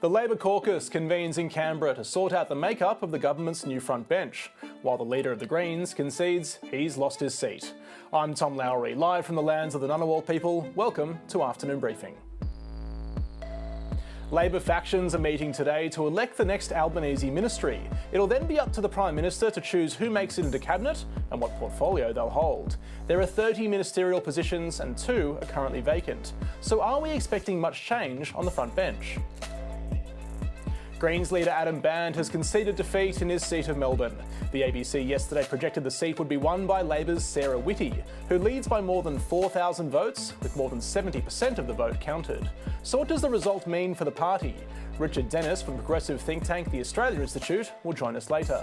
The Labor caucus convenes in Canberra to sort out the makeup of the government's new front bench, while the leader of the Greens concedes he's lost his seat. I'm Tom Lowrey, live from the lands of the Ngunnawal people. Welcome to Afternoon Briefing. Labor factions are meeting today to elect the next Albanese ministry. It'll then be up to the Prime Minister to choose who makes it into Cabinet and what portfolio they'll hold. There are 30 ministerial positions and 2 are currently vacant. So are we expecting much change on the front bench? Greens leader Adam Band has conceded defeat in his seat of Melbourne. The ABC yesterday projected the seat would be won by Labor's Sarah Whitty, who leads by more than 4,000 votes, with more than 70% of the vote counted. So what does the result mean for the party? Richard Dennis from progressive think tank The Australia Institute will join us later.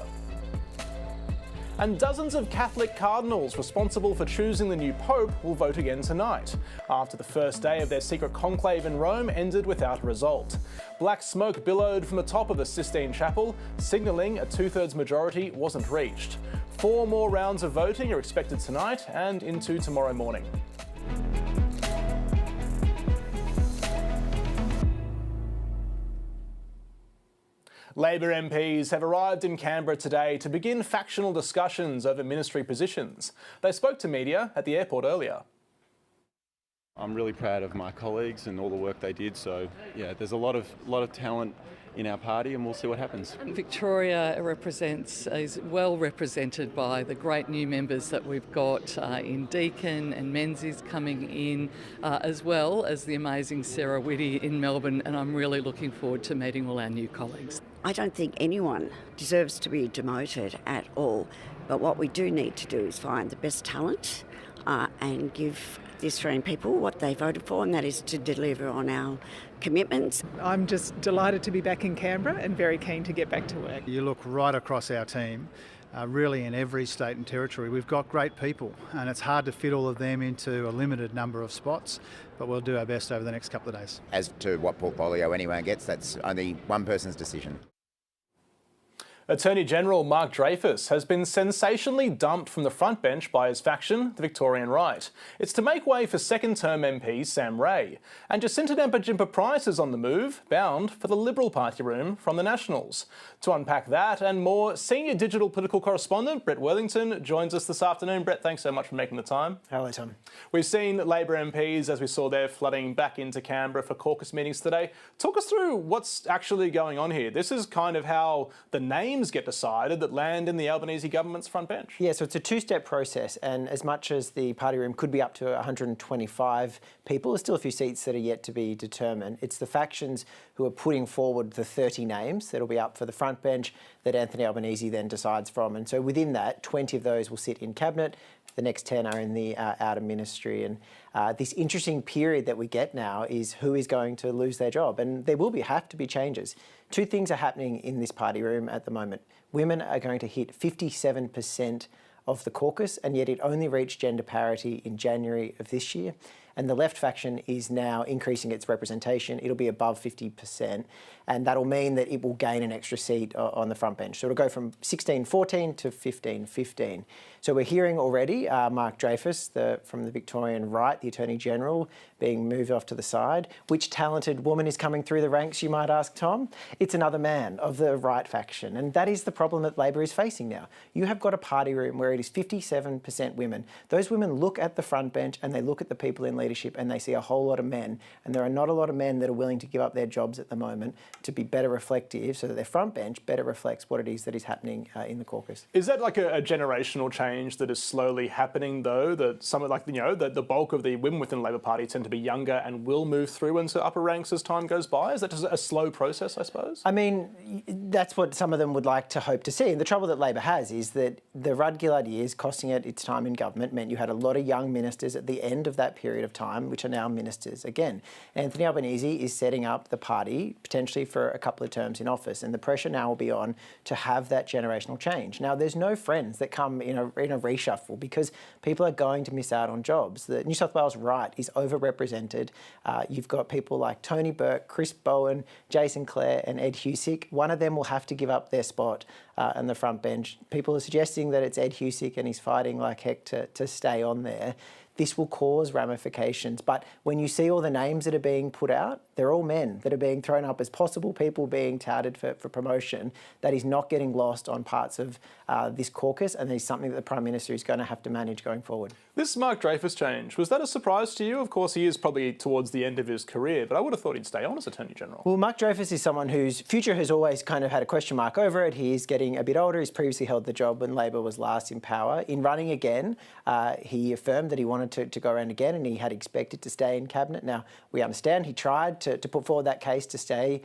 And dozens of Catholic cardinals responsible for choosing the new Pope will vote again tonight, after the first day of their secret conclave in Rome ended without a result. Black smoke billowed from the top of the Sistine Chapel, signalling a 2/3 majority wasn't reached. 4 more rounds of voting are expected tonight and into tomorrow morning. Labor MPs have arrived in Canberra today to begin factional discussions over ministry positions. They spoke to media at the airport earlier. I'm really proud of my colleagues and all the work they did. So yeah, there's a lot of talent in our party, and we'll see what happens. Victoria is well represented by the great new members that we've got in Deakin, and Menzies coming in, as well as the amazing Sarah Whitty in Melbourne, and I'm really looking forward to meeting all our new colleagues. I don't think anyone deserves to be demoted at all, but what we do need to do is find the best talent and give the Australian people what they voted for, and that is to deliver on our commitments. I'm just delighted to be back in Canberra and very keen to get back to work. You look right across our team, really in every state and territory. We've got great people, and it's hard to fit all of them into a limited number of spots, but we'll do our best over the next couple of days. As to what portfolio anyone gets, that's only one person's decision. Attorney General Mark Dreyfus has been sensationally dumped from the front bench by his faction, the Victorian Right. It's to make way for second-term MP Sam Ray. And Jacinta Nampijinpa Price is on the move, bound for the Liberal Party room from the Nationals. To unpack that and more, senior digital political correspondent Brett Worthington joins us this afternoon. Brett, thanks so much for making the time. Hello, Tom. We've seen Labor MPs, as we saw there, flooding back into Canberra for caucus meetings today. Talk us through what's actually going on here. This is kind of how the names get decided that land in the Albanese government's front bench. Yeah, so it's a 2-step process, and as much as the party room could be up to 125 people, there's still a few seats that are yet to be determined. It's the factions who are putting forward the 30 names that'll be up for the front bench that Anthony Albanese then decides from. And so within that, 20 of those will sit in Cabinet. The next 10 are in the outer ministry. And this interesting period that we get now is who is going to lose their job. And there will have to be changes. 2 things are happening in this party room at the moment. Women are going to hit 57% of the caucus, and yet it only reached gender parity in January of this year. And the left faction is now increasing its representation. It'll be above 50%, and that'll mean that it will gain an extra seat on the front bench. So it'll go from 16-14 to 15-15. So we're hearing already Mark Dreyfus from the Victorian Right, the Attorney General, being moved off to the side. Which talented woman is coming through the ranks, you might ask, Tom? It's another man of the right faction, and that is the problem that Labor is facing now. You have got a party room where it is 57% women. Those women look at the front bench and they look at the people in leadership and they see a whole lot of men, and there are not a lot of men that are willing to give up their jobs at the moment to be better reflective, so that their front bench better reflects what it is that is happening in the caucus. Is that like a generational change that is slowly happening, though, that some of the bulk of the women within the Labor Party tend to be younger and will move through into upper ranks as time goes by? Is that just a slow process, I suppose? I mean, that's what some of them would like to hope to see. And the trouble that Labor has is that the Rudd-Gillard years, costing it its time in government, meant you had a lot of young ministers at the end of that period of time, which are now ministers again. Anthony Albanese is setting up the party potentially for a couple of terms in office, and the pressure now will be on to have that generational change. Now, there's no friends that come in a reshuffle, because people are going to miss out on jobs. The New South Wales Right is overrepresented. You've got people like Tony Burke, Chris Bowen, Jason Clare and Ed Husick. One of them will have to give up their spot on the front bench. People are suggesting that it's Ed Husick and he's fighting like heck to stay on there. this will cause ramifications. But when you see all the names that are being put out, they're all men that are being thrown up as possible people being touted for promotion. That is not getting lost on parts of this caucus, and is something that the Prime Minister is going to have to manage going forward. This Mark Dreyfus change, was that a surprise to you? Of course, he is probably towards the end of his career, but I would have thought he'd stay on as Attorney General. Well, Mark Dreyfus is someone whose future has always kind of had a question mark over it. He is getting a bit older. He's previously held the job when Labor was last in power. In running again, he affirmed that he wanted to go around again, and he had expected to stay in Cabinet. Now, we understand he tried to put forward that case to stay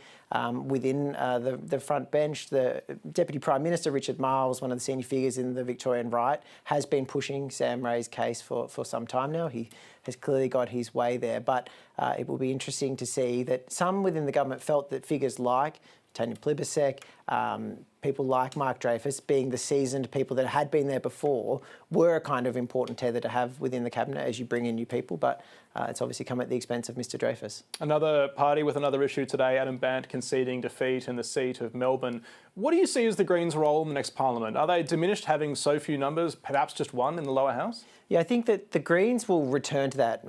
within the front bench. The Deputy Prime Minister, Richard Marles, one of the senior figures in the Victorian right, has been pushing Sam Ray's case for some time now. He has clearly got his way there, but it will be interesting to see that some within the government felt that figures like Tanya Plibersek, people like Mark Dreyfus, being the seasoned people that had been there before, were a kind of important tether to have within the Cabinet as you bring in new people, but it's obviously come at the expense of Mr Dreyfus. Another party with another issue today, Adam Bandt conceding defeat in the seat of Melbourne. What do you see as the Greens' role in the next Parliament? Are they diminished having so few numbers, perhaps just one in the lower house? Yeah, I think that the Greens will return to that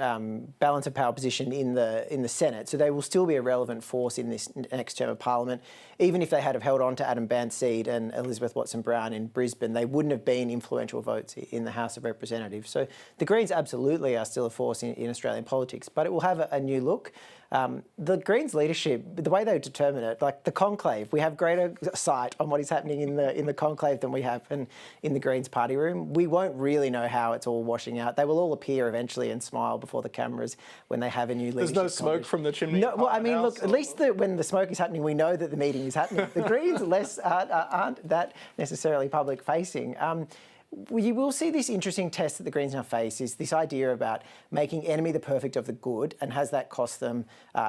balance of power position in the Senate, so they will still be a relevant force in this next term of Parliament. Even if they had have held on to Adam Bandt's seat and Elizabeth Watson-Brown in Brisbane, they wouldn't have been influential votes in the House of Representatives. So the Greens absolutely are still a force in Australian politics, but it will have a new look. The Greens leadership, the way they determine it, like the conclave, we have greater sight on what is happening in the conclave than we have in the Greens party room. We won't really know how it's all washing out. They will all appear eventually and smile before the cameras when they have a new leadership. There's no smoke from the chimney? No, well, I mean, look, at least when the smoke is happening, we know that the meeting is happening. The Greens aren't that necessarily public-facing. You will see this interesting test that the Greens now face, is this idea about making enemy the perfect of the good, and has that cost them?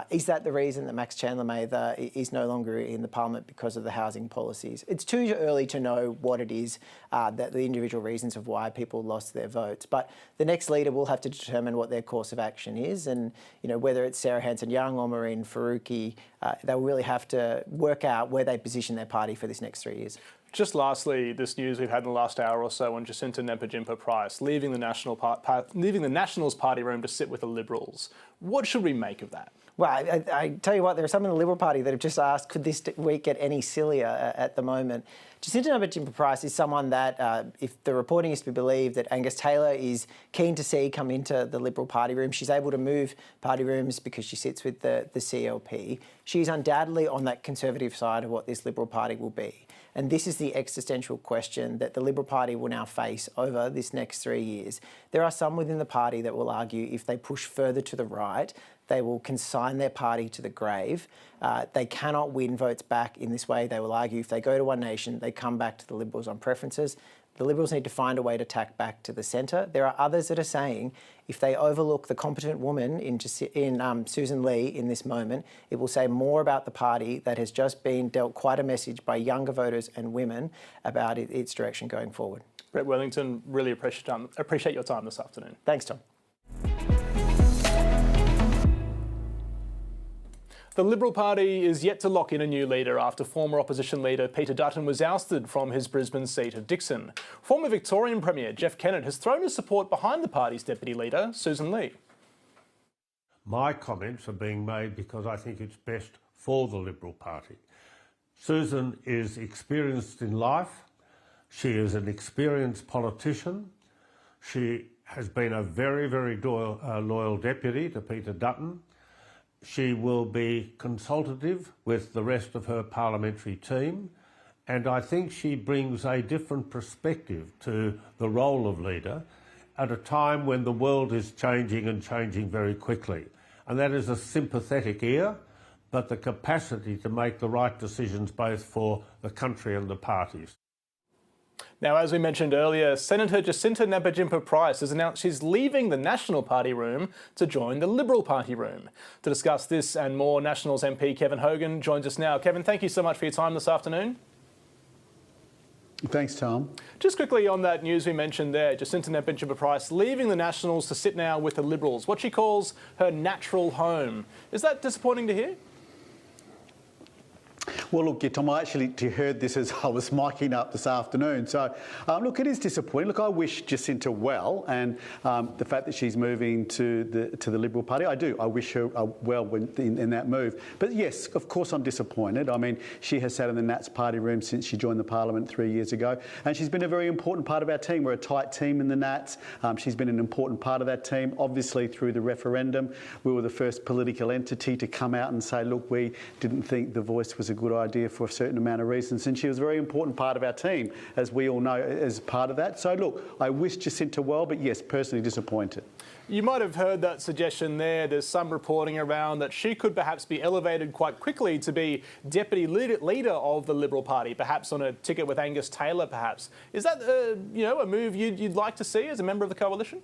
Is that the reason that Max Chandler-Mather is no longer in the Parliament because of the housing policies? It's too early to know what it is, that the individual reasons of why people lost their votes. But the next leader will have to determine what their course of action is, and whether it's Sarah Hanson-Young or Maureen Faruqi, they'll really have to work out where they position their party for this next 3 years. Just lastly, this news we've had in the last hour or so on Jacinta Nampijinpa-Price leaving the Nationals party room to sit with the Liberals. What should we make of that? Well, I tell you what, there are some in the Liberal Party that have just asked, could this week get any sillier at the moment? Jacinta Nampijinpa-Price is someone that, if the reporting is to be believed, that Angus Taylor is keen to see come into the Liberal Party room. She's able to move party rooms because she sits with the CLP. She's undoubtedly on that conservative side of what this Liberal Party will be. And this is the existential question that the Liberal Party will now face over this next 3 years. There are some within the party that will argue if they push further to the right, they will consign their party to the grave. They cannot win votes back in this way. They will argue if they go to One Nation, they come back to the Liberals on preferences. The Liberals need to find a way to tack back to the centre. There are others that are saying if they overlook the competent woman in Susan Lee in this moment, it will say more about the party that has just been dealt quite a message by younger voters and women about its direction going forward. Brett Wellington, really appreciate your time this afternoon. Thanks, Tom. The Liberal Party is yet to lock in a new leader after former opposition leader Peter Dutton was ousted from his Brisbane seat of Dixon. Former Victorian Premier Jeff Kennett has thrown his support behind the party's deputy leader, Susan Lee. My comments are being made because I think it's best for the Liberal Party. Susan is experienced in life. She is an experienced politician. She has been a very, very loyal deputy to Peter Dutton. She will be consultative with the rest of her parliamentary team, and I think she brings a different perspective to the role of leader at a time when the world is changing and changing very quickly. And that is a sympathetic ear, but the capacity to make the right decisions both for the country and the parties. Now, as we mentioned earlier, Senator Jacinta Nampijinpa-Price has announced she's leaving the National Party room to join the Liberal Party room. To discuss this and more, Nationals MP Kevin Hogan joins us now. Kevin, thank you so much for your time this afternoon. Thanks, Tom. Just quickly on that news we mentioned there, Jacinta Nampijinpa-Price leaving the Nationals to sit now with the Liberals, what she calls her natural home. Is that disappointing to hear? Well, look, Tom, I actually heard this as I was miking up this afternoon. So, look, it is disappointing. Look, I wish Jacinta well, and the fact that she's moving to the Liberal Party, I do. I wish her well in that move. But yes, of course, I'm disappointed. I mean, she has sat in the Nats party room since she joined the Parliament 3 years ago, and she's been a very important part of our team. We're a tight team in the Nats. She's been an important part of that team. Obviously, through the referendum, we were the first political entity to come out and say, look, we didn't think the Voice was a good idea for a certain amount of reasons, and she was a very important part of our team, as we all know, as part of that. So look, I wish Jacinta well, but yes, personally disappointed. You might have heard that suggestion there. There's some reporting around that she could perhaps be elevated quite quickly to be deputy leader of the Liberal Party, perhaps on a ticket with Angus Taylor, perhaps. Is that a move you'd like to see as a member of the coalition?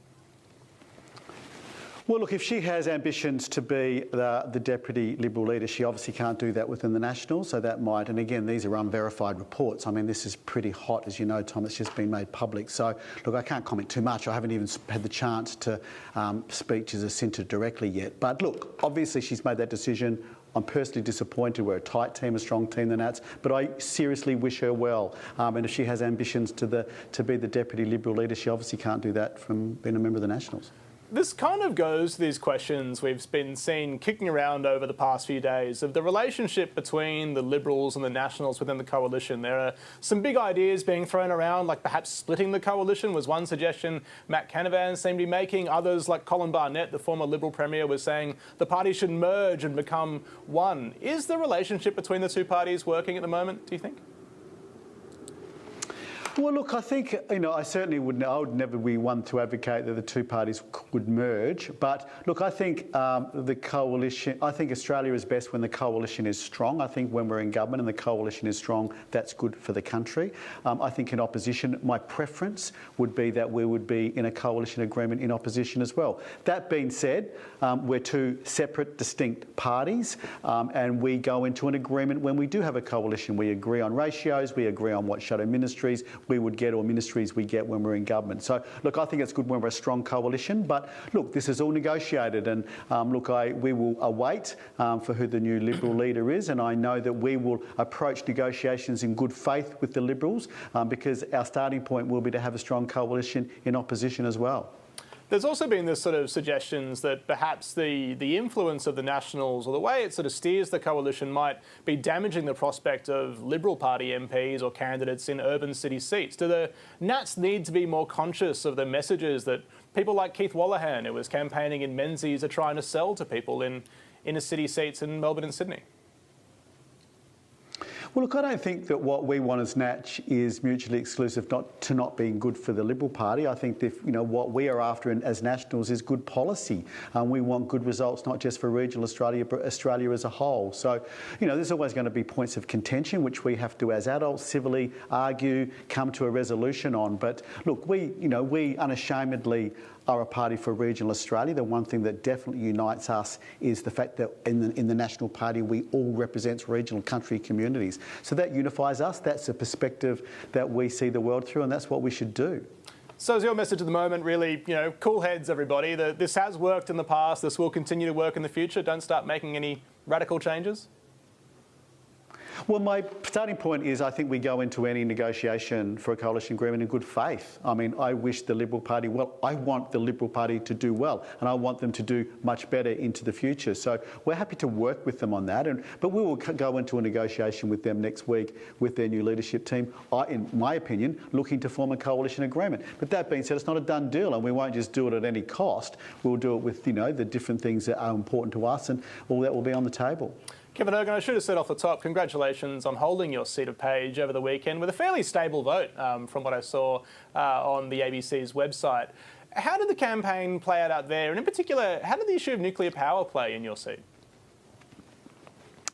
Well, look, if she has ambitions to be the deputy Liberal leader, she obviously can't do that within the Nationals, so that might, and again, these are unverified reports. I mean, this is pretty hot, as you know, Tom, it's just been made public. So, look, I can't comment too much. I haven't even had the chance to speak to Jacinta directly yet. But look, obviously she's made that decision. I'm personally disappointed. We're a tight team, a strong team, the Nats, but I seriously wish her well. And if she has ambitions to be the deputy Liberal leader, she obviously can't do that from being a member of the Nationals. This kind of goes to these questions we've been seen kicking around over the past few days of the relationship between the Liberals and the Nationals within the coalition. There are some big ideas being thrown around, like perhaps splitting the coalition was one suggestion Matt Canavan seemed to be making. Others, like Colin Barnett, the former Liberal Premier, was saying the parties should merge and become one. Is the relationship between the two parties working at the moment, do you think? Well, look, I think, I certainly wouldn't, I would never be one to advocate that the two parties would merge. But look, I think the coalition, I think Australia is best when the coalition is strong. I think when we're in government and the coalition is strong, that's good for the country. I think in opposition, my preference would be that we would be in a coalition agreement in opposition as well. That being said, we're two separate, distinct parties, and we go into an agreement when we do have a coalition. We agree on ratios, we agree on what shadow ministries we would get or ministries we get when we're in government. So, look, I think it's good when we're a strong coalition, but look, this is all negotiated, and look, we will await for who the new Liberal leader is, and I know that we will approach negotiations in good faith with the Liberals because our starting point will be to have a strong coalition in opposition as well. There's also been this sort of suggestions that perhaps the influence of the Nationals or the way it sort of steers the coalition might be damaging the prospect of Liberal Party MPs or candidates in urban city seats. Do the Nats need to be more conscious of the messages that people like Keith Wallahan, who was campaigning in Menzies, are trying to sell to people in inner city seats in Melbourne and Sydney? Well, look, I don't think that what we want as Natch is mutually exclusive to not being good for the Liberal Party. I think that, what we are after as Nationals is good policy. We want good results, not just for regional Australia, but Australia as a whole. So, there's always going to be points of contention, which we have to, as adults, civilly argue, come to a resolution on. But look, we unashamedly are a party for regional Australia. The one thing that definitely unites us is the fact that in the National Party we all represent regional country communities. So that unifies us. That's a perspective that we see the world through, and that's what we should do. So is your message at the moment really, cool heads, everybody? This has worked in the past. This will continue to work in the future. Don't start making any radical changes? Well, my starting point is I think we go into any negotiation for a coalition agreement in good faith. I mean, I wish the Liberal Party well. I want the Liberal Party to do well, and I want them to do much better into the future. So we're happy to work with them on that. But we will go into a negotiation with them next week with their new leadership team, in my opinion, looking to form a coalition agreement. But that being said, it's not a done deal, and we won't just do it at any cost. We'll do it with, the different things that are important to us, and all that will be on the table. Kevin Hogan, I should have said off the top, congratulations on holding your seat of Page over the weekend with a fairly stable vote from what I saw on the ABC's website. How did the campaign play out there? And in particular, how did the issue of nuclear power play in your seat?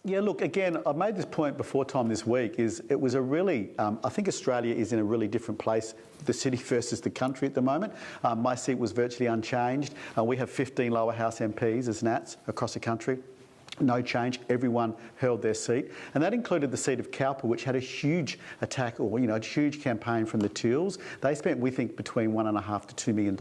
Yeah, look, again, I've made this point before, Tom, this week, it was a really, I think Australia is in a really different place, the city versus the country at the moment. My seat was virtually unchanged. We have 15 lower house MPs as Nats across the country. No change. Everyone held their seat, and that included the seat of Cowper, which had a huge attack, or a huge campaign from the Teals. They spent, we think, between $1.5 to $2 million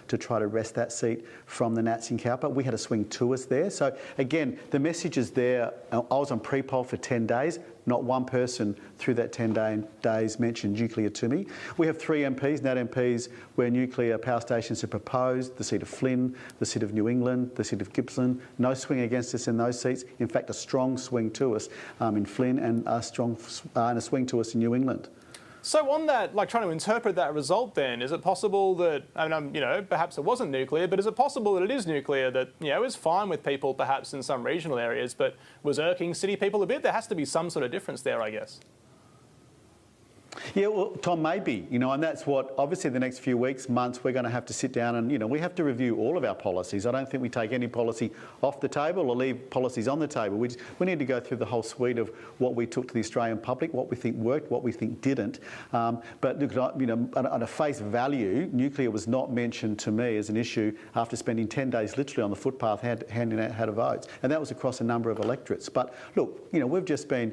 to try to wrest that seat from the Nats in Cowper. We had a swing to us there. So again, the message is there. I was on pre-poll for 10 days. Not one person through that 10 days mentioned nuclear to me. We have 3 MPs, Nat MPs, where nuclear power stations are proposed: the seat of Flynn, the seat of New England, the seat of Gippsland. No swing against us in those seats. In fact, a strong swing to us in Flynn, and a swing to us in New England. So on that, trying to interpret that result then, is it possible that, perhaps it wasn't nuclear, but is it possible that it is nuclear that, is fine with people perhaps in some regional areas, but was irking city people a bit? There has to be some sort of difference there, I guess. Yeah, well, Tom, maybe, and that's what, obviously, the next few weeks, months, we're going to have to sit down and, we have to review all of our policies. I don't think we take any policy off the table or leave policies on the table. We need to go through the whole suite of what we took to the Australian public, what we think worked, what we think didn't. But look, on a face value, nuclear was not mentioned to me as an issue after spending 10 days literally on the footpath handing out how to vote. And that was across a number of electorates. But look, we've just been,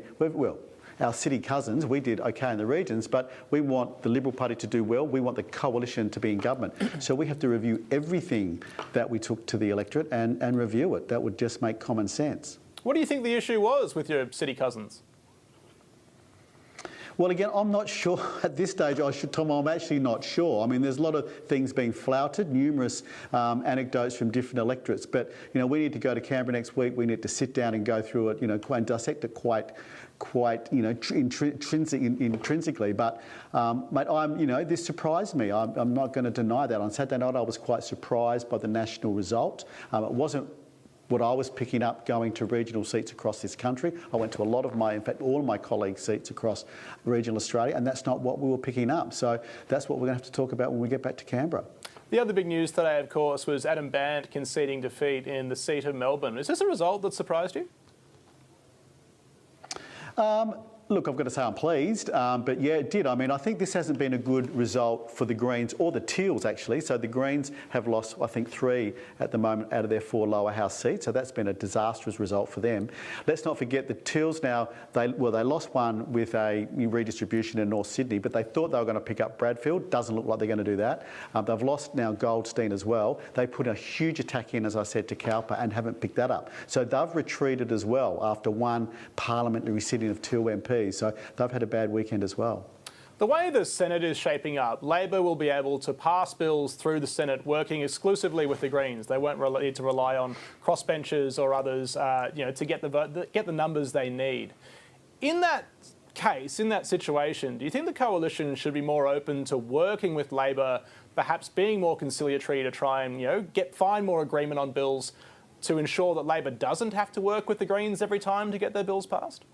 our city cousins, we did okay in the regions, but we want the Liberal Party to do well. We want the coalition to be in government. So we have to review everything that we took to the electorate and review it. That would just make common sense. What do you think the issue was with your city cousins? Well, again, I'm not sure at this stage. Tom, I'm actually not sure. I mean, there's a lot of things being flouted, numerous anecdotes from different electorates. But, we need to go to Canberra next week. We need to sit down and go through it, and dissect it quite intrinsically. But, mate, this surprised me. I'm not going to deny that. On Saturday night, I was quite surprised by the national result. It wasn't what I was picking up going to regional seats across this country. I went to a lot of in fact, all of my colleagues' seats across regional Australia, and that's not what we were picking up. So that's what we're going to have to talk about when we get back to Canberra. The other big news today, of course, was Adam Bandt conceding defeat in the seat of Melbourne. Is this a result that surprised you? Look, I've got to say I'm pleased, but yeah, it did. I mean, I think this hasn't been a good result for the Greens or the Teals, actually. So the Greens have lost, I think, 3 at the moment out of their 4 lower house seats. So that's been a disastrous result for them. Let's not forget the Teals now, they lost one with a redistribution in North Sydney, but they thought they were going to pick up Bradfield. Doesn't look like they're going to do that. They've lost now Goldstein as well. They put a huge attack in, as I said, to Cowper and haven't picked that up. So they've retreated as well after one parliamentary sitting of 2 MPs. So they've had a bad weekend as well. The way the Senate is shaping up, Labor will be able to pass bills through the Senate working exclusively with the Greens. They won't need to rely on crossbenchers or others, to get the numbers they need. In that case, in that situation, do you think the coalition should be more open to working with Labor, perhaps being more conciliatory to try and find more agreement on bills to ensure that Labor doesn't have to work with the Greens every time to get their bills passed?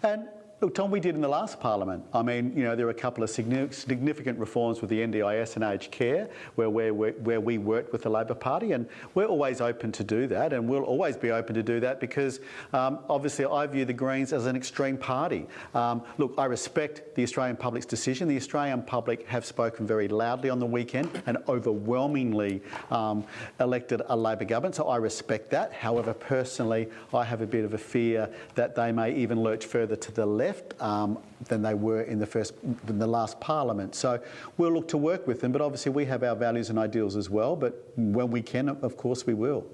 And look, Tom, we did in the last parliament. I mean, there were a couple of significant reforms with the NDIS and aged care where we worked with the Labor Party, and we're always open to do that, and we'll always be open to do that because obviously I view the Greens as an extreme party. Look, I respect the Australian public's decision. The Australian public have spoken very loudly on the weekend and overwhelmingly elected a Labor government, so I respect that. However, personally, I have a bit of a fear that they may even lurch further to the left than they were in the last parliament. So we'll look to work with them, but obviously we have our values and ideals as well, but when we can, of course we will.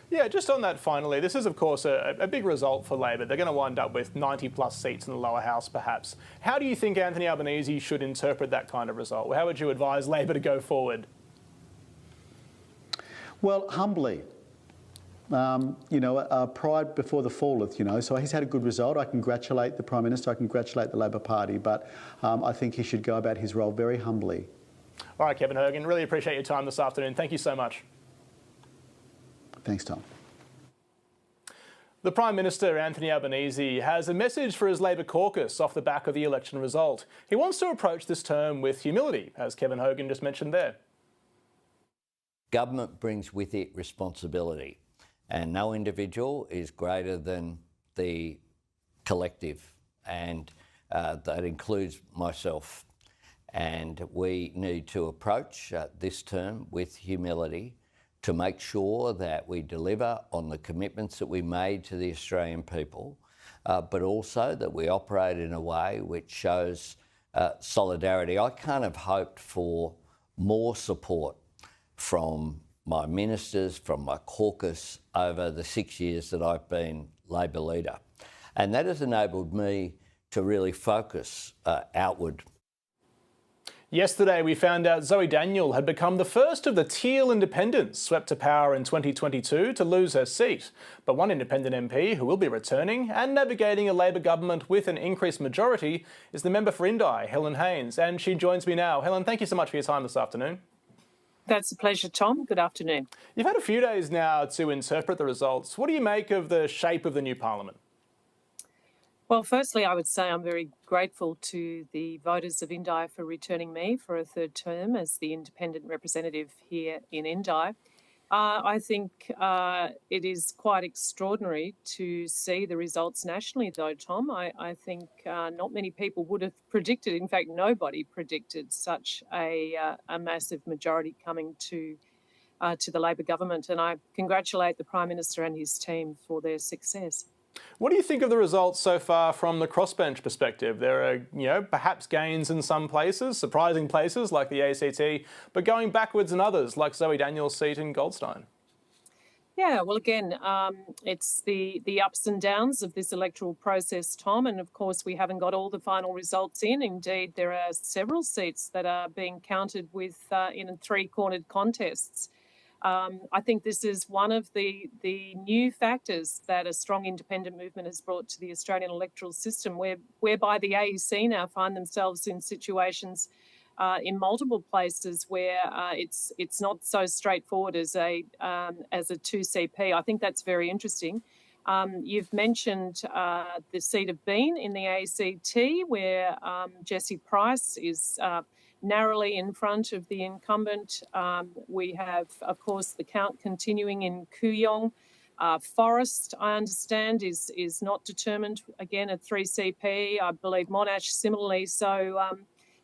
Yeah, just on that finally, this is of course a big result for Labor. They're going to wind up with 90 plus seats in the lower house perhaps. How do you think Anthony Albanese should interpret that kind of result? How would you advise Labor to go forward? Well, humbly. Pride before the falleth, so he's had a good result. I congratulate the Prime Minister, I congratulate the Labor Party, but I think he should go about his role very humbly. All right, Kevin Hogan, really appreciate your time this afternoon. Thank you so much. Thanks, Tom. The Prime Minister, Anthony Albanese, has a message for his Labor caucus off the back of the election result. He wants to approach this term with humility, as Kevin Hogan just mentioned there. Government brings with it responsibility. And no individual is greater than the collective, and that includes myself. And we need to approach this term with humility to make sure that we deliver on the commitments that we made to the Australian people, but also that we operate in a way which shows solidarity. I kind of hoped for more support from my ministers, from my caucus over the 6 years that I've been Labor leader. And that has enabled me to really focus outward. Yesterday, we found out Zoe Daniel had become the first of the Teal independents swept to power in 2022 to lose her seat. But one independent MP who will be returning and navigating a Labor government with an increased majority is the member for Indi, Helen Haines, and she joins me now. Helen, thank you so much for your time this afternoon. That's a pleasure, Tom. Good afternoon. You've had a few days now to interpret the results. What do you make of the shape of the new parliament? Well, firstly, I would say I'm very grateful to the voters of Indi for returning me for a third term as the independent representative here in Indi. I think it is quite extraordinary to see the results nationally, though, Tom. I think not many people would have predicted, in fact, nobody predicted such a massive majority coming to the Labor government. And I congratulate the Prime Minister and his team for their success. What do you think of the results so far from the crossbench perspective? There are, perhaps gains in some places, surprising places like the ACT, but going backwards in others like Zoe Daniel's seat in Goldstein. Yeah, well, again, it's the ups and downs of this electoral process, Tom, and of course we haven't got all the final results in. Indeed, there are several seats that are being counted with in three-cornered contests. I think this is one of the new factors that a strong independent movement has brought to the Australian electoral system, whereby the AEC now find themselves in situations in multiple places where it's not so straightforward as a 2CP. I think that's very interesting. You've mentioned the seat of Bean in the ACT, where Jessie Price is narrowly in front of the incumbent. We have, of course, the count continuing in Kooyong. Forrest, I understand, is not determined, again, at 3CP. I believe Monash similarly. So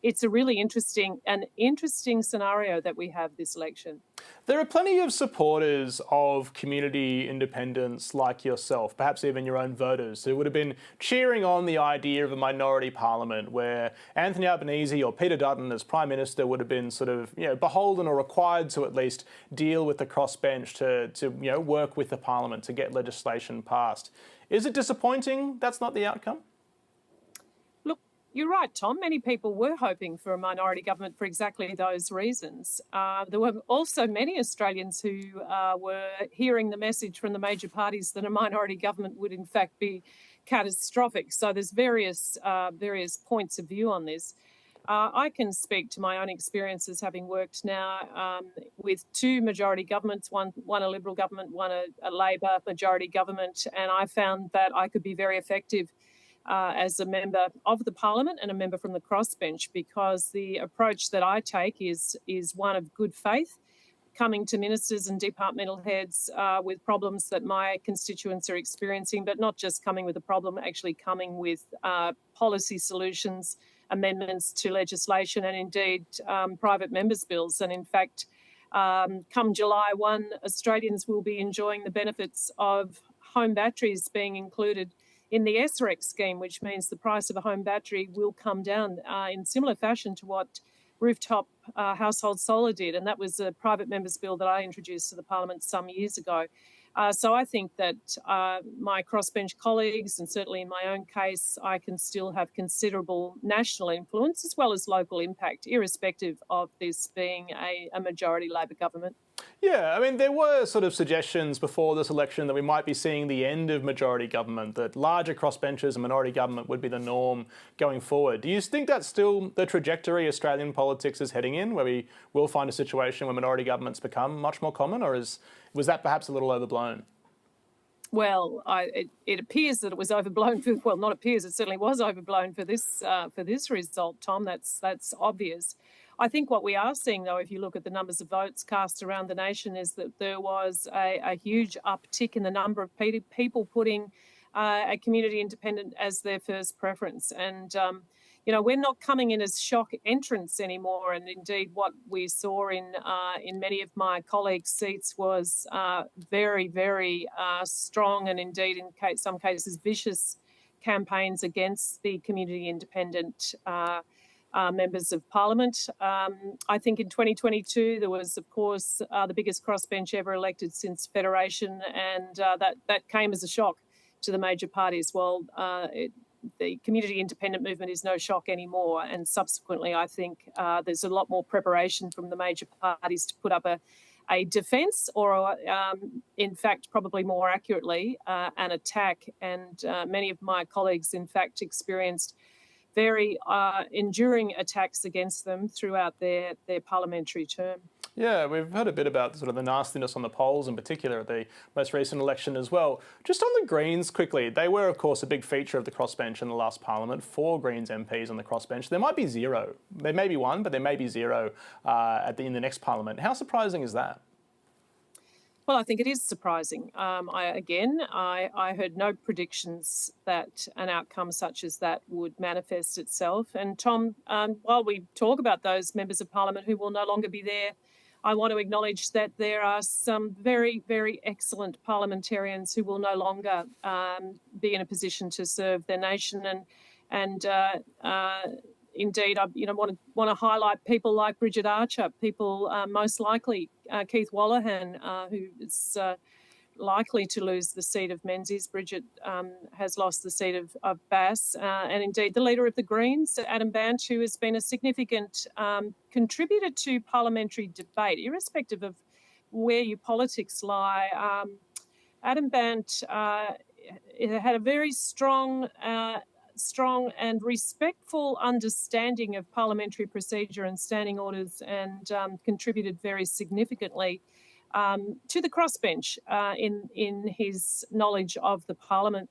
it's a really interesting scenario that we have this election. There are plenty of supporters of community independence like yourself, perhaps even your own voters, who would have been cheering on the idea of a minority parliament where Anthony Albanese or Peter Dutton as Prime Minister would have been sort of, beholden or required to at least deal with the crossbench to work with the parliament to get legislation passed. Is it disappointing that's not the outcome? You're right, Tom. Many people were hoping for a minority government for exactly those reasons. There were also many Australians who were hearing the message from the major parties that a minority government would in fact be catastrophic. So there's various points of view on this. I can speak to my own experiences, having worked now with two majority governments, one a Liberal government, one a Labor majority government, and I found that I could be very effective as a member of the Parliament and a member from the crossbench, because the approach that I take is one of good faith, coming to ministers and departmental heads with problems that my constituents are experiencing, but not just coming with a problem, actually coming with policy solutions, amendments to legislation and indeed private members' bills. And in fact, come July 1, Australians will be enjoying the benefits of home batteries being included in the SREC scheme, which means the price of a home battery will come down in similar fashion to what rooftop household solar did. And that was a private member's bill that I introduced to the Parliament some years ago. So I think that my crossbench colleagues, and certainly in my own case, I can still have considerable national influence as well as local impact, irrespective of this being a majority Labor government. Yeah, I mean, there were sort of suggestions before this election that we might be seeing the end of majority government, that larger crossbenches and minority government would be the norm going forward. Do you think that's still the trajectory Australian politics is heading in, where we will find a situation where minority governments become much more common, or was that perhaps a little overblown? Well, it appears that it was overblown. Not appears, it certainly was overblown for this result, Tom. That's obvious. I think what we are seeing, though, if you look at the numbers of votes cast around the nation, is that there was a huge uptick in the number of people putting a community independent as their first preference. And, we're not coming in as shock entrants anymore. And indeed, what we saw in many of my colleagues' seats was very, very strong and indeed, in some cases, vicious campaigns against the community independent members of Parliament. I think in 2022 there was, of course, the biggest crossbench ever elected since Federation, and that came as a shock to the major parties. Well, the community independent movement is no shock anymore, and subsequently I think there's a lot more preparation from the major parties to put up a defence or, in fact, probably more accurately, an attack. And many of my colleagues, in fact, experienced very enduring attacks against them throughout their parliamentary term. Yeah, we've heard a bit about sort of the nastiness on the polls, in particular at the most recent election as well. Just on the Greens quickly, they were of course a big feature of the crossbench in the last parliament. 4 Greens MPs on the crossbench. There might be 0. There may be 1, but there may be 0 in the next parliament. How surprising is that? Well, I think it is surprising. I heard no predictions that an outcome such as that would manifest itself. And Tom, while we talk about those members of Parliament who will no longer be there, I want to acknowledge that there are some very, very excellent parliamentarians who will no longer be in a position to serve their nation. And indeed, I want to highlight people like Bridget Archer, people most likely Keith Wallahan, who is likely to lose the seat of Menzies. Bridget has lost the seat of Bass, and indeed the leader of the Greens, Adam Bandt, who has been a significant contributor to parliamentary debate, irrespective of where your politics lie. Adam Bandt had a very strong and respectful understanding of parliamentary procedure and standing orders, and contributed very significantly to the crossbench in his knowledge of the Parliament.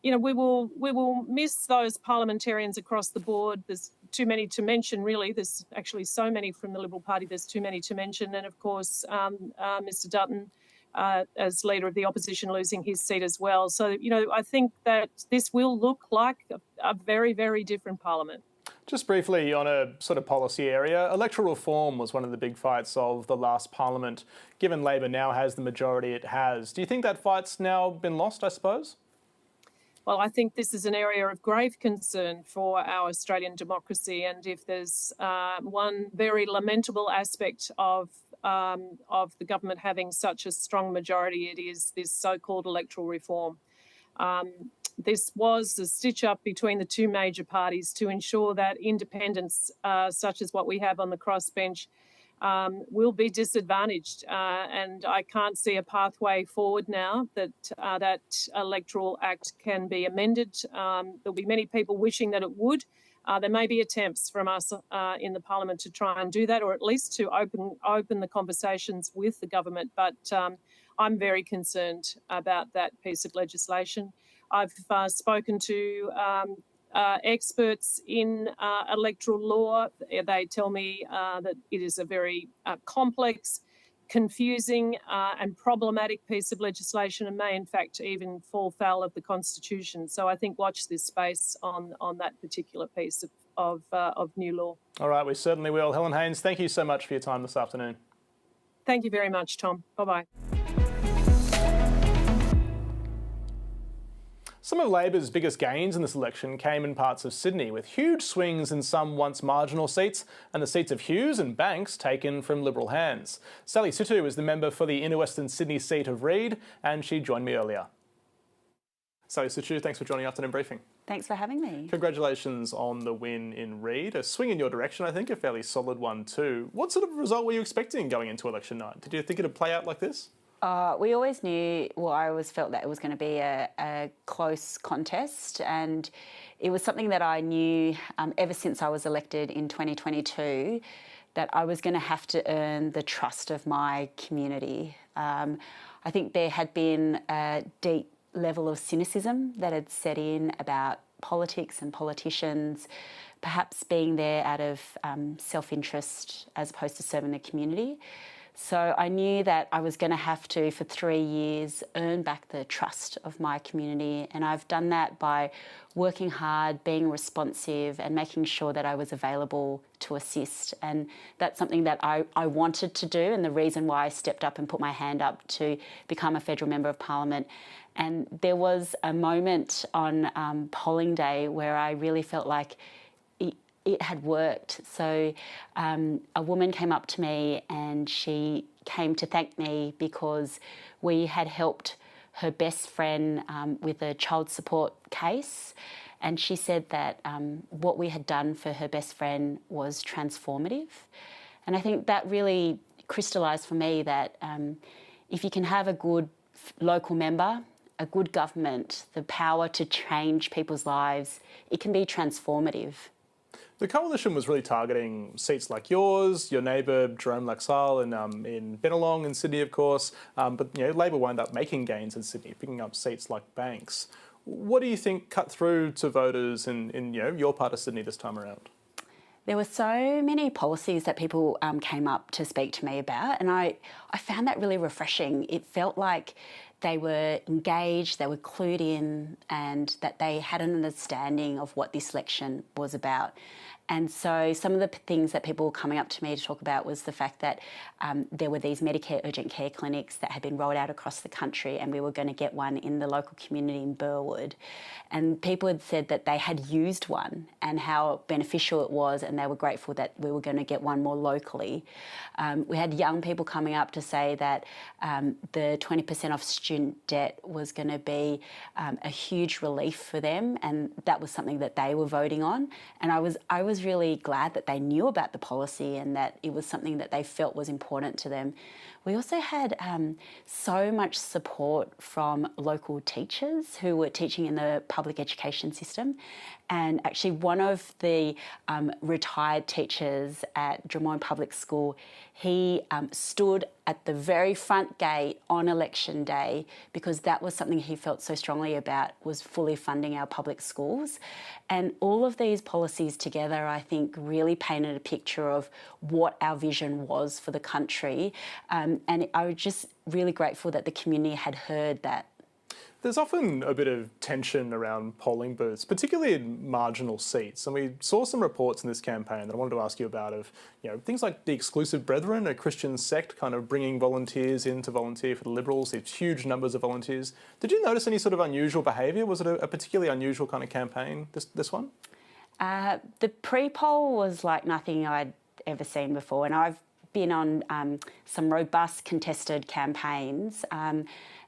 We will miss those parliamentarians across the board. There's too many to mention, really. There's actually so many from the Liberal Party. There's too many to mention, and of course, Mr. Dutton, as leader of the opposition, losing his seat as well. So, I think that this will look like a very, very different Parliament. Just briefly on a sort of policy area, electoral reform was one of the big fights of the last Parliament. Given Labor now has the majority it has, do you think that fight's now been lost, I suppose? Well, I think this is an area of grave concern for our Australian democracy, and if there's one very lamentable aspect of the government having such a strong majority, it is this so-called electoral reform. This was a stitch-up between the two major parties to ensure that independents, such as what we have on the crossbench, will be disadvantaged. And I can't see a pathway forward now that that Electoral Act can be amended. There'll be many people wishing that it would. There may be attempts from us in the Parliament to try and do that, or at least to open the conversations with the government. But I'm very concerned about that piece of legislation. I've spoken to experts in electoral law. They tell me that it is a very complex, confusing and problematic piece of legislation, and may in fact even fall foul of the Constitution. So I think watch this space on that particular piece of new law. All right, we certainly will. Helen Haines, thank you so much for your time this afternoon. Thank you very much, Tom. Bye-bye. Some of Labor's biggest gains in this election came in parts of Sydney, with huge swings in some once marginal seats and the seats of Hughes and Banks taken from Liberal hands. Sally Situ is the member for the Inner Western Sydney seat of Reid, and she joined me earlier. Sally Situ, thanks for joining Afternoon Briefing. Thanks for having me. Congratulations on the win in Reid. A swing in your direction, I think, a fairly solid one too. What sort of result were you expecting going into election night? Did you think it would play out like this? We always knew, well, I always felt that it was going to be a close contest, and it was something that I knew ever since I was elected in 2022, that I was going to have to earn the trust of my community. I think there had been a deep level of cynicism that had set in about politics and politicians, perhaps being there out of self-interest as opposed to serving the community. So I knew that I was going to have to, for 3 years, earn back the trust of my community. And I've done that by working hard, being responsive and making sure that I was available to assist. And that's something that I wanted to do, and the reason why I stepped up and put my hand up to become a federal member of parliament. And there was a moment on polling day where I really felt like it had worked. So a woman came up to me and she came to thank me because we had helped her best friend with a child support case. And she said that what we had done for her best friend was transformative. And I think that really crystallised for me that if you can have a good local member, a good government, the power to change people's lives, it can be transformative. The coalition was really targeting seats like yours, your neighbour Jerome Laxale in Bennelong in Sydney, of course, but Labor wound up making gains in Sydney, picking up seats like Banks. What do you think cut through to voters in your part of Sydney this time around? There were so many policies that people came up to speak to me about, and I found that really refreshing. It felt like they were engaged, they were clued in, and that they had an understanding of what this election was about. And so some of the things that people were coming up to me to talk about was the fact that there were these Medicare urgent care clinics that had been rolled out across the country, and we were going to get one in the local community in Burwood. And people had said that they had used one and how beneficial it was, and they were grateful that we were going to get one more locally. We had young people coming up to say that the 20% off student debt was going to be a huge relief for them, and that was something that they were voting on. And I was really glad that they knew about the policy and that it was something that they felt was important to them. We also had so much support from local teachers who were teaching in the public education system. And actually one of the retired teachers at Drummoyne Public School, he stood at the very front gate on election day because that was something he felt so strongly about, was fully funding our public schools. And all of these policies together, I think, really painted a picture of what our vision was for the country. And I was just really grateful that the community had heard that. There's often a bit of tension around polling booths, particularly in marginal seats. And we saw some reports in this campaign that I wanted to ask you about of, things like the Exclusive Brethren, a Christian sect kind of bringing volunteers in to volunteer for the Liberals, these huge numbers of volunteers. Did you notice any sort of unusual behaviour? Was it a particularly unusual kind of campaign, this one? The pre-poll was like nothing I'd ever seen before. And I've been on some robust contested campaigns.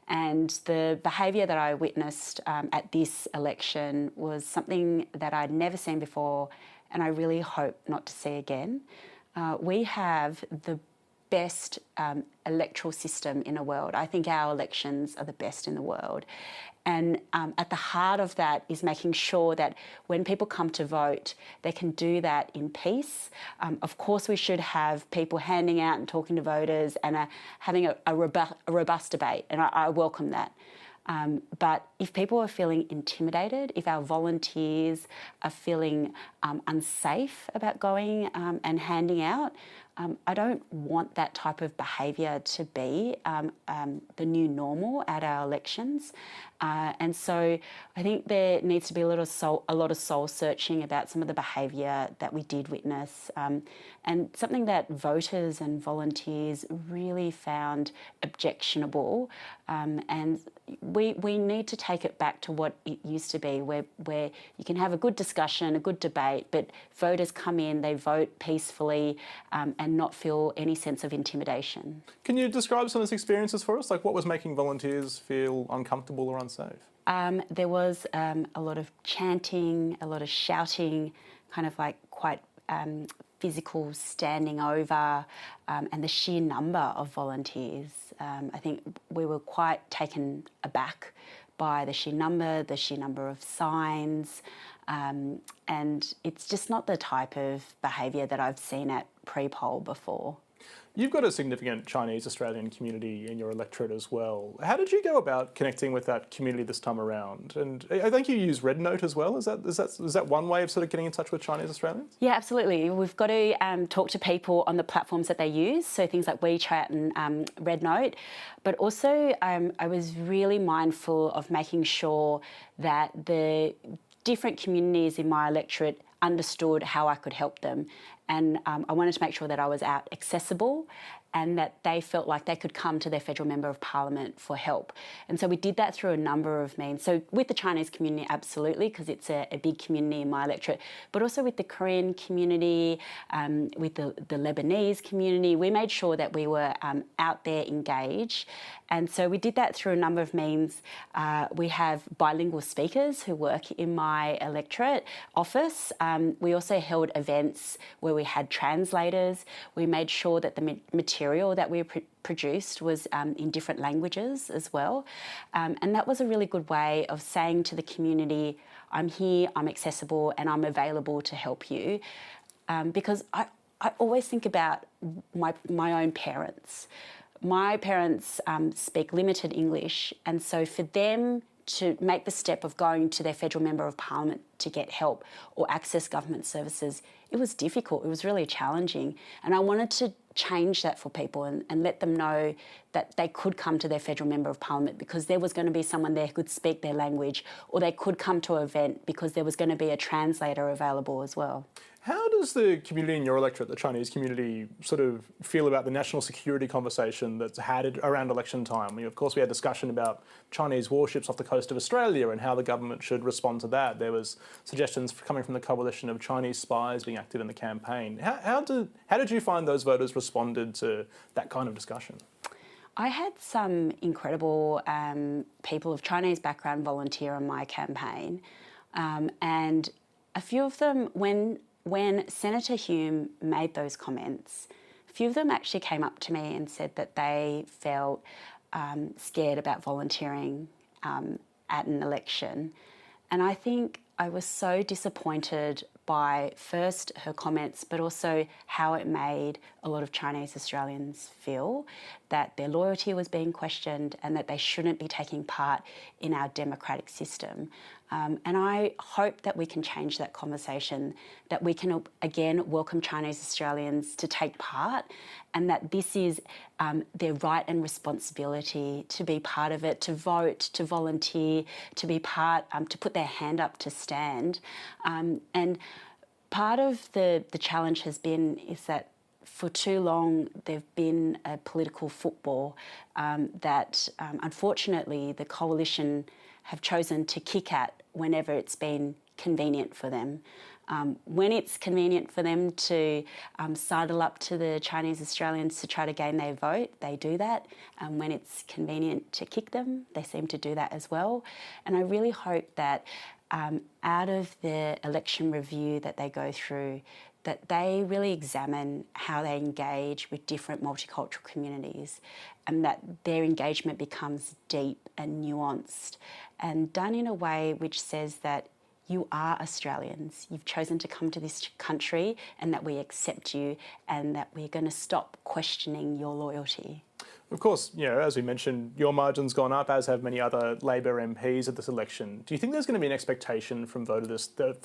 And the behaviour that I witnessed at this election was something that I'd never seen before, and I really hope not to see again. We have the best electoral system in the world. I think our elections are the best in the world. And at the heart of that is making sure that when people come to vote, they can do that in peace. Of course, we should have people handing out and talking to voters and having a robust debate, and I welcome that. But if people are feeling intimidated, if our volunteers are feeling unsafe about going and handing out, I don't want that type of behaviour to be the new normal at our elections. And so I think there needs to be a lot of soul searching about some of the behaviour that we did witness, and something that voters and volunteers really found objectionable. And we need to take it back to what it used to be, where you can have a good discussion, a good debate, but voters come in, they vote peacefully and not feel any sense of intimidation. Can you describe some of those experiences for us? Like, what was making volunteers feel uncomfortable or unsafe? There was a lot of chanting, a lot of shouting, kind of like quite physical standing over, and the sheer number of volunteers. I think we were quite taken aback by the sheer number of signs, and it's just not the type of behaviour that I've seen at pre-poll before. You've got a significant Chinese Australian community in your electorate as well. How did you go about connecting with that community this time around? And I think you use Red Note as well. Is that one way of sort of getting in touch with Chinese Australians? Yeah, absolutely. We've got to talk to people on the platforms that they use, so things like WeChat and Red Note. But also, I was really mindful of making sure that the different communities in my electorate understood how I could help them. And I wanted to make sure that I was accessible and that they felt like they could come to their federal member of parliament for help. And so we did that through a number of means. So with the Chinese community, absolutely, because it's a big community in my electorate, but also with the Korean community, with the Lebanese community. We made sure that we were out there engaged. And so we did that through a number of means. We have bilingual speakers who work in my electorate office. We also held events where we had translators. We made sure that the material that we produced was in different languages as well. And that was a really good way of saying to the community, I'm here, I'm accessible, and I'm available to help you. Because I always think about my own parents. My parents speak limited English, and so for them to make the step of going to their federal member of parliament to get help or access government services, it was difficult, it was really challenging. And I wanted to change that for people and let them know that they could come to their federal member of parliament because there was going to be someone there who could speak their language, or they could come to an event because there was going to be a translator available as well. How does the community in your electorate, the Chinese community, sort of feel about the national security conversation that's had around election time? I mean, of course, we had discussion about Chinese warships off the coast of Australia and how the government should respond to that. There was suggestions coming from the coalition of Chinese spies being active in the campaign. How did you find those voters responded to that kind of discussion? I had some incredible people of Chinese background volunteer on my campaign, and a few of them, when Senator Hume made those comments, a few of them actually came up to me and said that they felt scared about volunteering at an election. And I think I was so disappointed by first her comments, but also how it made a lot of Chinese Australians feel that their loyalty was being questioned and that they shouldn't be taking part in our democratic system. And I hope that we can change that conversation, that we can again welcome Chinese Australians to take part, and that this is their right and responsibility to be part of it, to vote, to volunteer, to be part, to put their hand up to stand. And part of the challenge is that for too long there've been a political football that unfortunately the coalition have chosen to kick at whenever it's been convenient for them. When it's convenient for them to sidle up to the Chinese Australians to try to gain their vote, they do that. And when it's convenient to kick them, they seem to do that as well. And I really hope that out of the election review that they go through, that they really examine how they engage with different multicultural communities, and that their engagement becomes deep and nuanced and done in a way which says that you are Australians, you've chosen to come to this country, and that we accept you, and that we're going to stop questioning your loyalty. Of course, as we mentioned, your margin's gone up, as have many other Labor MPs at this election. Do you think there's going to be an expectation from voters that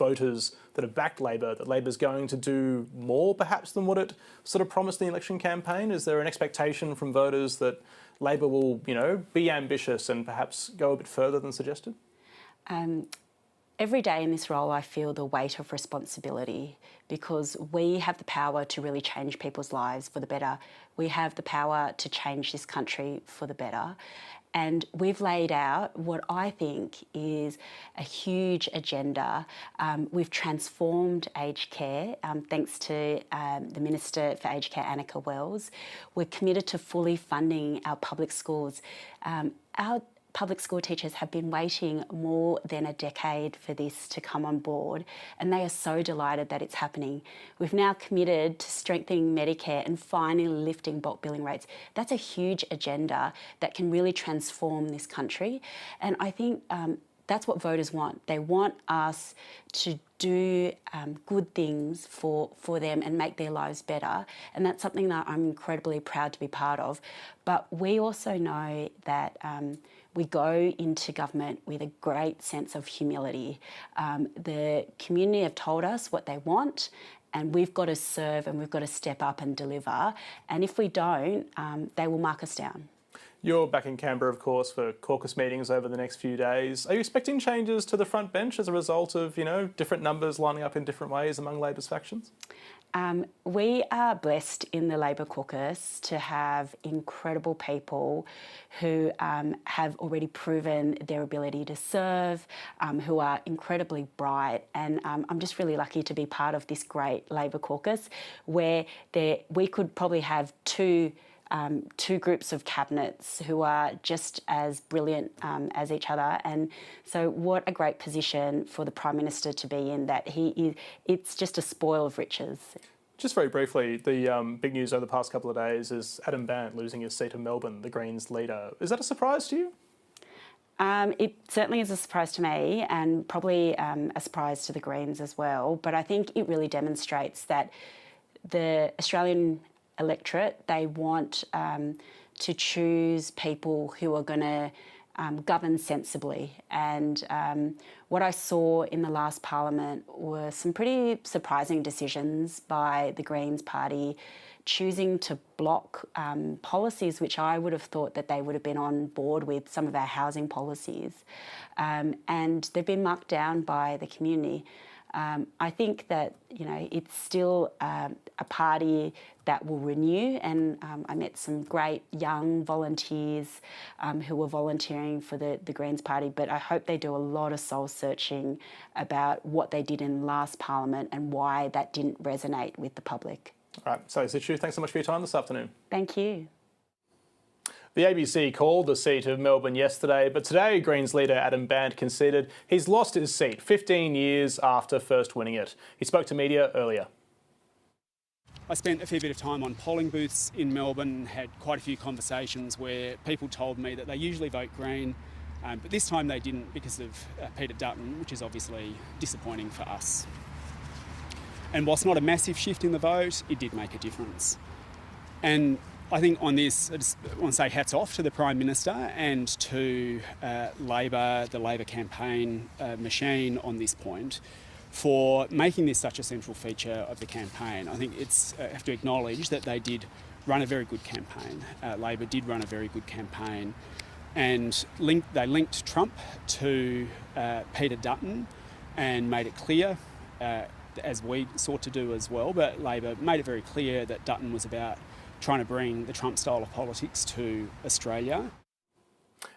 have backed Labor, that Labor's going to do more perhaps than what it sort of promised in the election campaign? Is there an expectation from voters that Labor will, be ambitious and perhaps go a bit further than suggested? Every day in this role, I feel the weight of responsibility, because we have the power to really change people's lives for the better. We have the power to change this country for the better. And we've laid out what I think is a huge agenda. We've transformed aged care, thanks to the Minister for Aged Care, Annika Wells. We're committed to fully funding our public schools. Our public school teachers have been waiting more than a decade for this to come on board, and they are so delighted that it's happening. We've now committed to strengthening Medicare and finally lifting bulk billing rates. That's a huge agenda that can really transform this country. And I think that's what voters want. They want us to do good things for them and make their lives better. And that's something that I'm incredibly proud to be part of. But we also know that we go into government with a great sense of humility. The community have told us what they want, and we've got to serve and we've got to step up and deliver. And if we don't, they will mark us down. You're back in Canberra, of course, for caucus meetings over the next few days. Are you expecting changes to the front bench as a result of, different numbers lining up in different ways among Labor's factions? We are blessed in the Labor caucus to have incredible people who have already proven their ability to serve, who are incredibly bright, and I'm just really lucky to be part of this great Labor caucus where we could probably have two groups of cabinets who are just as brilliant as each other. And so what a great position for the Prime Minister to be in, that it's just a spoil of riches. Just very briefly, the big news over the past couple of days is Adam Bandt losing his seat in Melbourne, the Greens leader. Is that a surprise to you? It certainly is a surprise to me, and probably a surprise to the Greens as well. But I think it really demonstrates that the Australian electorate, they want to choose people who are going to govern sensibly. And what I saw in the last parliament were some pretty surprising decisions by the Greens party, choosing to block policies which I would have thought that they would have been on board with, some of our housing policies. And they've been marked down by the community. I think that, it's still a party that will renew, and I met some great young volunteers who were volunteering for the Greens party, but I hope they do a lot of soul searching about what they did in last parliament and why that didn't resonate with the public. All right, Sally Situ, thanks so much for your time this afternoon. Thank you. The ABC called the seat of Melbourne yesterday, but today Greens leader Adam Bandt conceded he's lost his seat 15 years after first winning it. He spoke to media earlier. I spent a fair bit of time on polling booths in Melbourne, had quite a few conversations where people told me that they usually vote Green, but this time they didn't because of Peter Dutton, which is obviously disappointing for us. And whilst not a massive shift in the vote, it did make a difference. And I think on this, I just want to say hats off to the Prime Minister and to Labor, the Labor campaign machine on this point, for making this such a central feature of the campaign. I think I have to acknowledge that they did run a very good campaign. Labor did run a very good campaign, and they linked Trump to Peter Dutton and made it clear, as we sought to do as well, but Labor made it very clear that Dutton was about trying to bring the Trump style of politics to Australia.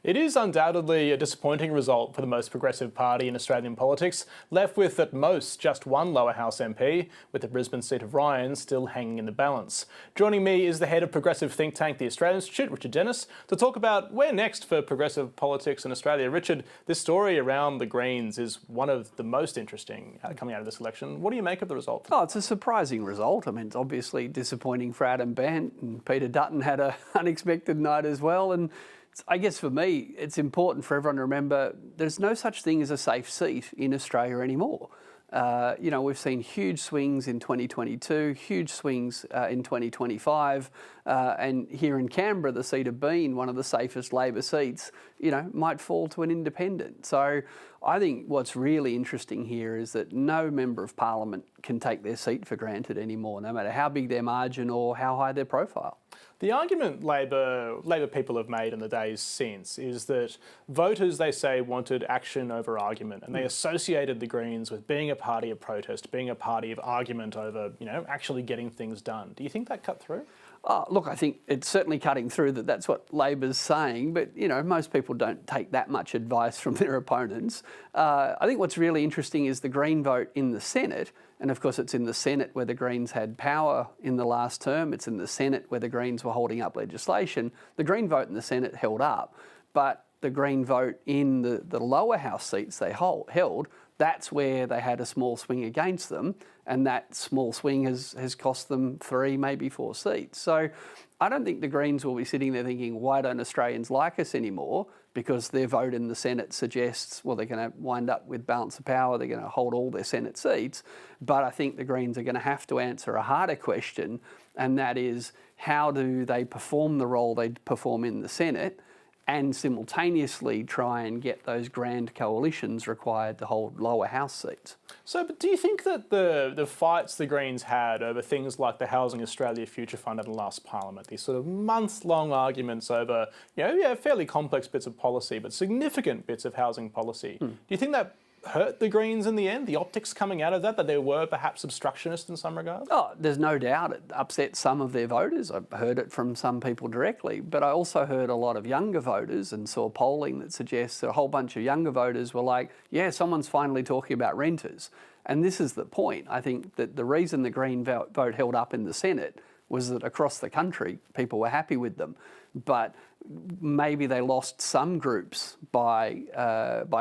It is undoubtedly a disappointing result for the most progressive party in Australian politics, left with at most just one lower house MP, with the Brisbane seat of Ryan still hanging in the balance. Joining me is the head of progressive think tank The Australian Institute, Richard Dennis, to talk about where next for progressive politics in Australia. Richard, this story around the Greens is one of the most interesting coming out of this election. What do you make of the result? Oh, it's a surprising result. I mean, it's obviously disappointing for Adam Bandt, and Peter Dutton had an unexpected night as well. And I guess for me, it's important for everyone to remember there's no such thing as a safe seat in Australia anymore. We've seen huge swings in 2022, huge swings in 2025, and here in Canberra, the seat of Bean, one of the safest Labor seats, might fall to an independent. So I think what's really interesting here is that no member of Parliament can take their seat for granted anymore, no matter how big their margin or how high their profile. The argument Labor people have made in the days since is that voters, they say, wanted action over argument, and they associated the Greens with being a party of protest, being a party of argument over, actually getting things done. Do you think that cut through? Look, I think it's certainly cutting through that's what Labor's saying, but, most people don't take that much advice from their opponents. I think what's really interesting is the Green vote in the Senate, and of course it's in the Senate where the Greens had power in the last term, it's in the Senate where the Greens were holding up legislation. The Green vote in the Senate held up, but the Green vote in the lower house seats they held, that's where they had a small swing against them, and that small swing has cost them 3, maybe 4 seats. So I don't think the Greens will be sitting there thinking, why don't Australians like us anymore? Because their vote in the Senate suggests, well, they're going to wind up with balance of power, they're going to hold all their Senate seats. But I think the Greens are going to have to answer a harder question, and that is, how do they perform the role they perform in the Senate and simultaneously try and get those grand coalitions required to hold lower house seats? So, but do you think that the fights the Greens had over things like the Housing Australia Future Fund at the last Parliament, these sort of months-long arguments over, fairly complex bits of policy, but significant bits of housing policy, do you think that hurt the Greens in the end, the optics coming out of that they were perhaps obstructionist in some regards? Oh, there's no doubt it upset some of their voters. I've heard it from some people directly, but I also heard a lot of younger voters and saw polling that suggests that a whole bunch of younger voters were like, yeah, someone's finally talking about renters. And this is the point. I think that the reason the Green vote held up in the Senate was that across the country, people were happy with them. But maybe they lost some groups by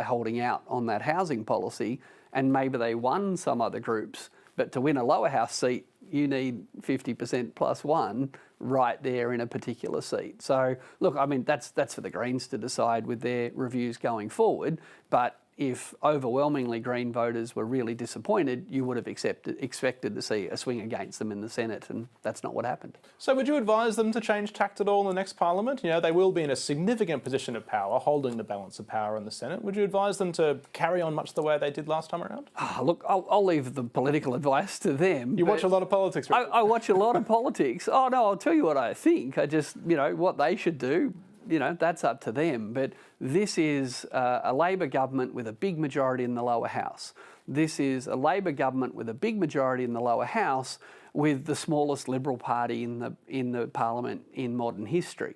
holding out on that housing policy, and maybe they won some other groups. But to win a lower house seat, you need 50% plus one right there in a particular seat. So, look, I mean, that's for the Greens to decide with their reviews going forward. But if overwhelmingly Green voters were really disappointed, you would have expected to see a swing against them in the Senate, and that's not what happened. So would you advise them to change tact at all in the next Parliament? They will be in a significant position of power, holding the balance of power in the Senate. Would you advise them to carry on much the way they did last time around? Look, I'll leave the political advice to them. You watch a lot of politics, right? I watch a lot of politics. Oh, no, I'll tell you what I think. I just, what they should do, that's up to them. But this is a Labor government with a big majority in the lower house. This is a Labor government with a big majority in the lower house with the smallest Liberal party in the Parliament in modern history.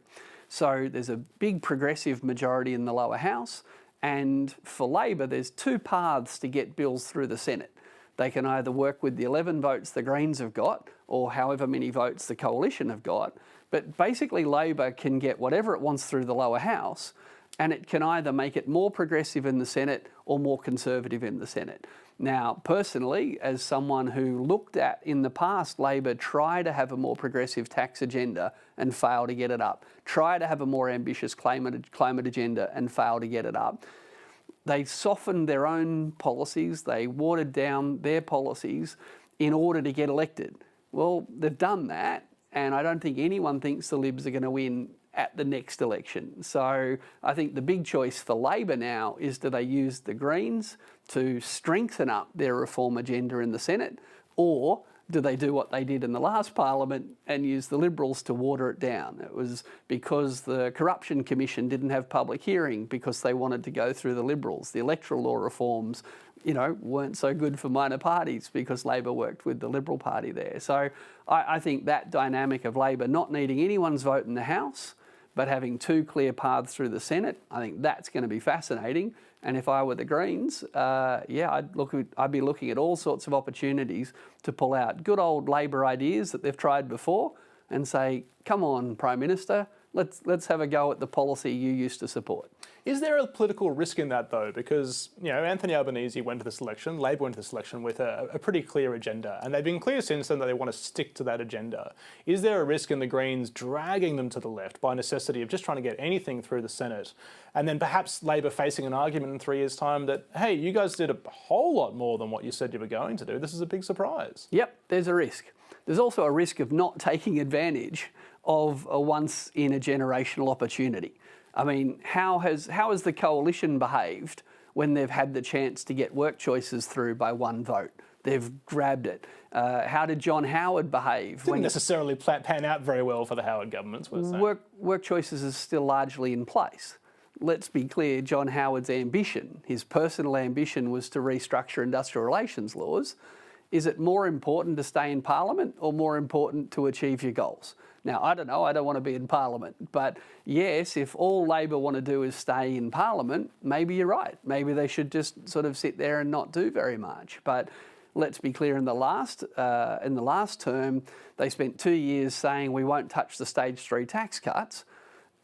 So there's a big progressive majority in the lower house, and for Labor there's two paths to get bills through the Senate. They can either work with the 11 votes the Greens have got, or however many votes the Coalition have got, but basically Labor can get whatever it wants through the lower house, and it can either make it more progressive in the Senate or more conservative in the Senate. Now, personally, as someone who looked at, in the past, Labor try to have a more progressive tax agenda and fail to get it up, try to have a more ambitious climate agenda and fail to get it up, they softened their own policies, they watered down their policies in order to get elected. Well, they've done that, and I don't think anyone thinks the Libs are going to win at the next election. So I think the big choice for Labor now is, do they use the Greens to strengthen up their reform agenda in the Senate, or do they do what they did in the last Parliament and use the Liberals to water it down? It was because the Corruption Commission didn't have public hearing because they wanted to go through the Liberals. The electoral law reforms, weren't so good for minor parties because Labor worked with the Liberal Party there. So I think that dynamic of Labor not needing anyone's vote in the House, but having two clear paths through the Senate, I think that's going to be fascinating. And if I were the Greens, I'd be looking at all sorts of opportunities to pull out good old Labor ideas that they've tried before and say, come on, Prime Minister, let's have a go at the policy you used to support. Is there a political risk in that, though? Because, Anthony Albanese went to this election, Labor went to this election with a pretty clear agenda, and they've been clear since then that they want to stick to that agenda. Is there a risk in the Greens dragging them to the left by necessity of just trying to get anything through the Senate, and then perhaps Labor facing an argument in 3 years' time that, hey, you guys did a whole lot more than what you said you were going to do. This is a big surprise. Yep, there's a risk. There's also a risk of not taking advantage of a once-in-a-generational opportunity. I mean, how has the Coalition behaved when they've had the chance to get work choices through by one vote? They've grabbed it. How did John Howard behave? Didn't necessarily pan out very well for the Howard governments, was that? Work choices is still largely in place. Let's be clear, John Howard's ambition, his personal ambition, was to restructure industrial relations laws. Is it more important to stay in Parliament or more important to achieve your goals? Now, I don't know, I don't want to be in Parliament, but yes, if all Labor want to do is stay in Parliament, maybe you're right. Maybe they should just sort of sit there and not do very much. But let's be clear, in the last term, they spent 2 years saying we won't touch the stage 3 tax cuts,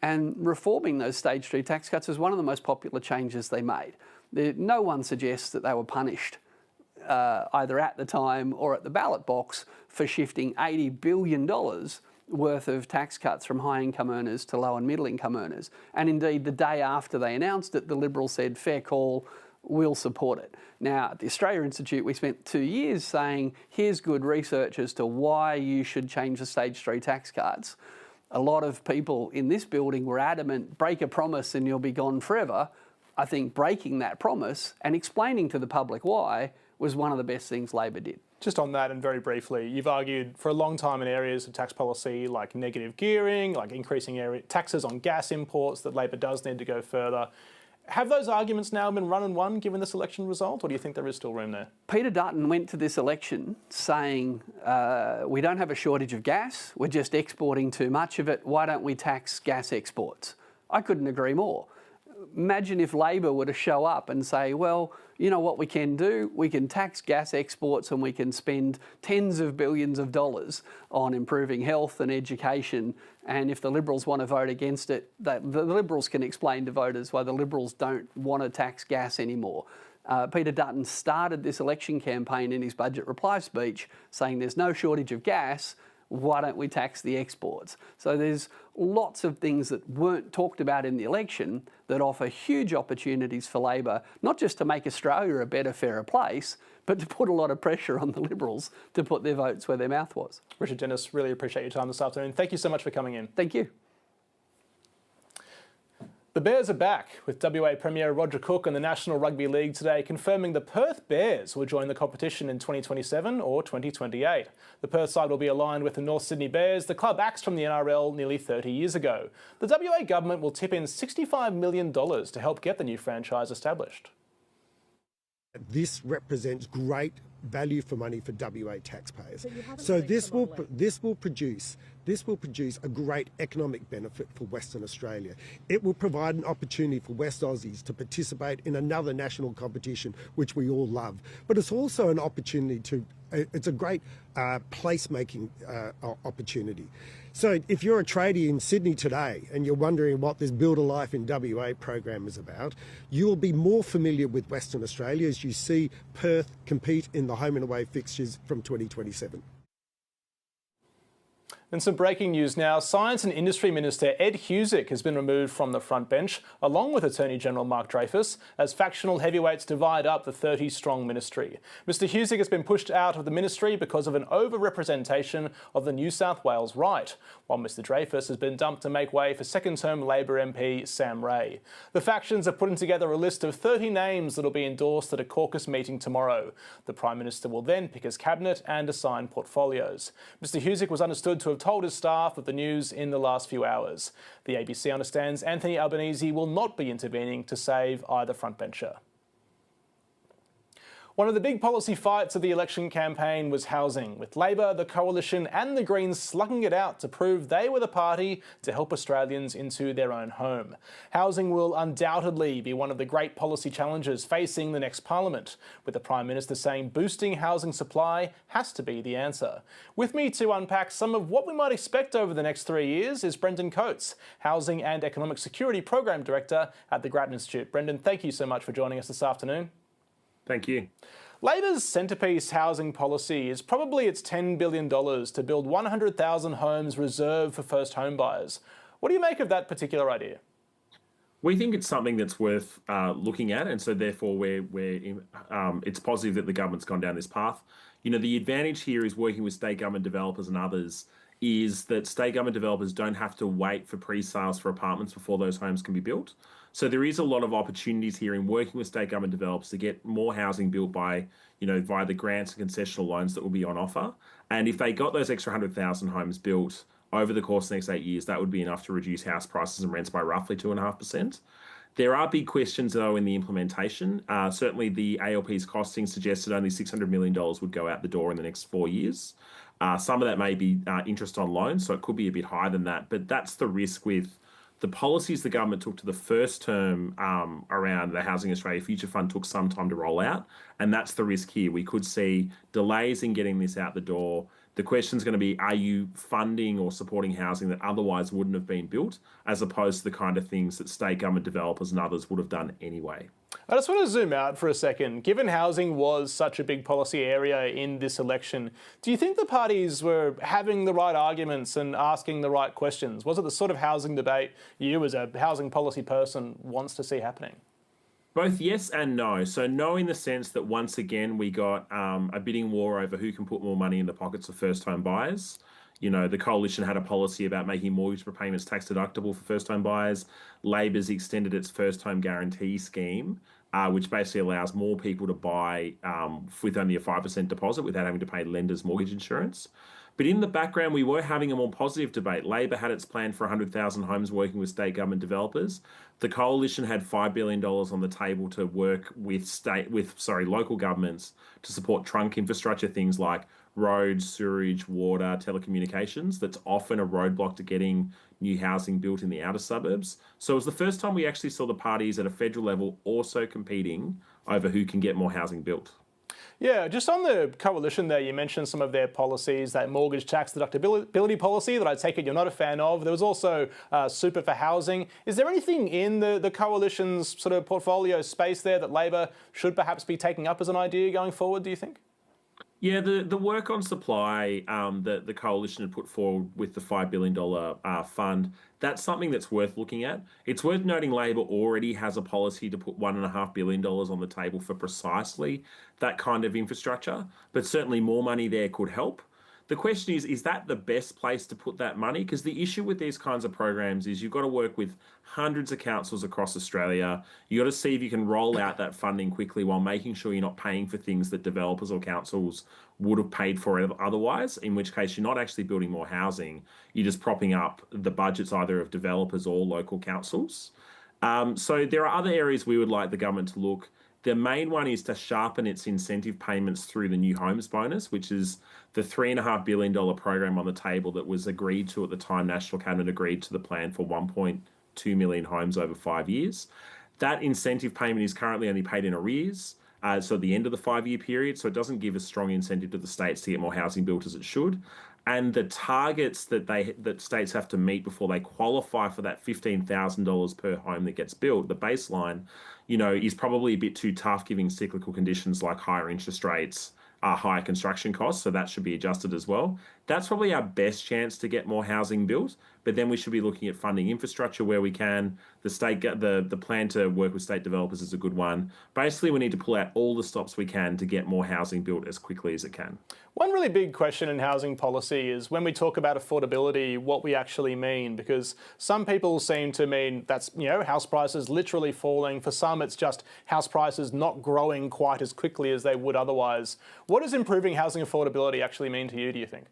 and reforming those stage 3 tax cuts was one of the most popular changes they made. No one suggests that they were punished either at the time or at the ballot box for shifting $80 billion worth of tax cuts from high income earners to low and middle income earners. And indeed, the day after they announced it, the Liberals said, fair call, we'll support it. Now, at the Australia Institute, we spent 2 years saying, here's good research as to why you should change the stage 3 tax cuts. A lot of people in this building were adamant, break a promise and you'll be gone forever. I think breaking that promise and explaining to the public why was one of the best things Labor did. Just on that, and very briefly, you've argued for a long time in areas of tax policy like negative gearing, like increasing taxes on gas imports, that Labor does need to go further. Have those arguments now been run and won given this election result, or do you think there is still room there? Peter Dutton went to this election saying, we don't have a shortage of gas, we're just exporting too much of it, why don't we tax gas exports? I couldn't agree more. Imagine if Labor were to show up and say, well, you know what we can do? We can tax gas exports and we can spend tens of billions of dollars on improving health and education. And if the Liberals want to vote against it, the Liberals can explain to voters why the Liberals don't want to tax gas anymore. Peter Dutton started this election campaign in his budget reply speech saying there's no shortage of gas, why don't we tax the exports? So there's lots of things that weren't talked about in the election that offer huge opportunities for Labor, not just to make Australia a better, fairer place, but to put a lot of pressure on the Liberals to put their votes where their mouth was. Richard Dennis, really appreciate your time this afternoon. Thank you so much for coming in. Thank you. The Bears are back, with WA Premier Roger Cook and the National Rugby League today confirming the Perth Bears will join the competition in 2027 or 2028. The Perth side will be aligned with the North Sydney Bears, the club axed from the NRL nearly 30 years ago. The WA government will tip in $65 million to help get the new franchise established. This represents great value for money for WA taxpayers. So this will produce a great economic benefit for Western Australia. It will provide an opportunity for West Aussies to participate in another national competition, which we all love. But it's also an opportunity it's a great placemaking opportunity. So if you're a tradie in Sydney today and you're wondering what this Build a Life in WA program is about, you will be more familiar with Western Australia as you see Perth compete in the home and away fixtures from 2027. And some breaking news now. Science and Industry Minister Ed Husic has been removed from the front bench, along with Attorney General Mark Dreyfus, as factional heavyweights divide up the 30-strong ministry. Mr Husic has been pushed out of the ministry because of an over-representation of the New South Wales right, while Mr Dreyfus has been dumped to make way for second-term Labor MP Sam Ray. The factions are putting together a list of 30 names that will be endorsed at a caucus meeting tomorrow. The Prime Minister will then pick his cabinet and assign portfolios. Mr Husic was understood to have told his staff of the news in the last few hours. The ABC understands Anthony Albanese will not be intervening to save either frontbencher. One of the big policy fights of the election campaign was housing, with Labor, the Coalition and the Greens slugging it out to prove they were the party to help Australians into their own home. Housing will undoubtedly be one of the great policy challenges facing the next Parliament, with the Prime Minister saying boosting housing supply has to be the answer. With me to unpack some of what we might expect over the next 3 years is Brendan Coates, Housing and Economic Security Program Director at the Grattan Institute. Brendan, thank you so much for joining us this afternoon. Thank you. Labor's centrepiece housing policy is probably its $10 billion to build 100,000 homes reserved for first home buyers. What do you make of that particular idea? We think it's something that's worth looking at, and so therefore it's positive that the government's gone down this path. You know, the advantage here is working with state government developers and others is that state government developers don't have to wait for pre-sales for apartments before those homes can be built. So there is a lot of opportunities here in working with state government developers to get more housing built by, via the grants and concessional loans that will be on offer. And if they got those extra 100,000 homes built over the course of the next 8 years, that would be enough to reduce house prices and rents by roughly 2.5%. There are big questions, though, in the implementation. Certainly the ALP's costing suggested only $600 million would go out the door in the next 4 years. Some of that may be interest on loans, so it could be a bit higher than that. But that's the risk with the policies the government took to the first term around the Housing Australia Future Fund took some time to roll out, and that's the risk here. We could see delays in getting this out the door, The question is going to be, are you funding or supporting housing that otherwise wouldn't have been built, as opposed to the kind of things that state government developers and others would have done anyway? I just want to zoom out for a second. Given housing was such a big policy area in this election, do you think the parties were having the right arguments and asking the right questions? Was it the sort of housing debate you, as a housing policy person, wants to see happening? Both yes and no. So no in the sense that once again we got a bidding war over who can put more money in the pockets of first-home buyers. You know, the Coalition had a policy about making mortgage repayments tax deductible for first-home buyers. Labor's extended its first-home guarantee scheme, which basically allows more people to buy with only a 5% deposit without having to pay lenders' mortgage insurance. But in the background, we were having a more positive debate. Labor had its plan for 100,000 homes working with state government developers. The Coalition had $5 billion on the table to work with local governments to support trunk infrastructure, things like roads, sewerage, water, telecommunications. That's often a roadblock to getting new housing built in the outer suburbs. So it was the first time we actually saw the parties at a federal level also competing over who can get more housing built. Yeah, just on the Coalition there, you mentioned some of their policies, that mortgage tax deductibility policy that I take it you're not a fan of. There was also super for housing. Is there anything in the Coalition's sort of portfolio space there that Labor should perhaps be taking up as an idea going forward, do you think? Yeah, the work on supply that the Coalition had put forward with the $5 billion fund, that's something that's worth looking at. It's worth noting Labor already has a policy to put $1.5 billion on the table for precisely that kind of infrastructure, but certainly more money there could help. The question is that the best place to put that money? Because the issue with these kinds of programs is you've got to work with hundreds of councils across Australia. You've got to see if you can roll out that funding quickly while making sure you're not paying for things that developers or councils would have paid for otherwise, in which case you're not actually building more housing. You're just propping up the budgets either of developers or local councils. So there are other areas we would like the government to look. The main one is to sharpen its incentive payments through the New Homes Bonus, which is the $3.5 billion program on the table that was agreed to at the time National Cabinet agreed to the plan for 1.2 million homes over 5 years. That incentive payment is currently only paid in arrears, so at the end of the 5-year period, so it doesn't give a strong incentive to the states to get more housing built as it should. And the targets that states have to meet before they qualify for that $15,000 per home that gets built, the baseline, is probably a bit too tough given cyclical conditions like higher interest rates, higher construction costs, so that should be adjusted as well. That's probably our best chance to get more housing built, but then we should be looking at funding infrastructure where we can. The plan to work with state developers is a good one. Basically, we need to pull out all the stops we can to get more housing built as quickly as it can. One really big question in housing policy is when we talk about affordability, what we actually mean, because some people seem to mean that's, house prices literally falling. For some, it's just house prices not growing quite as quickly as they would otherwise. What does improving housing affordability actually mean to you, do you think?